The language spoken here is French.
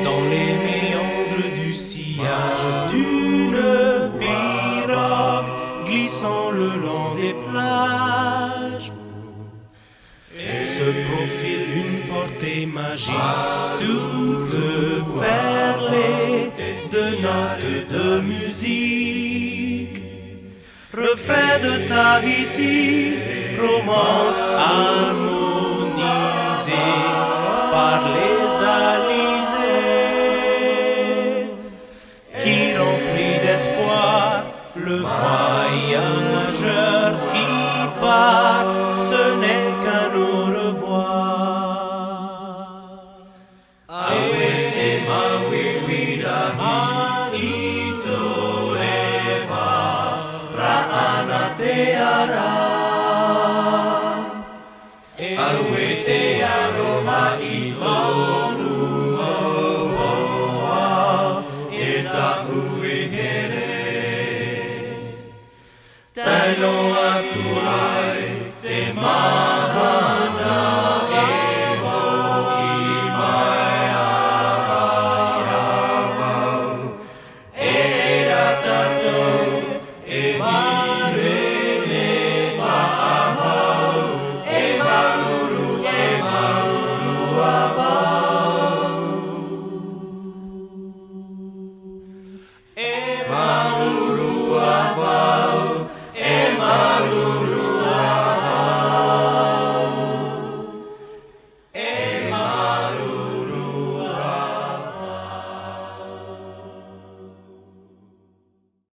dans les méandres du sillage d'une pirogue glissant le long des plages. Se profile une portée magique, toute perlée de notes de musique. Refrain de Tahiti, romance harmonisée par les alizés, qui remplit d'espoir le voyageur qui part, ce n'est qu'un au revoir.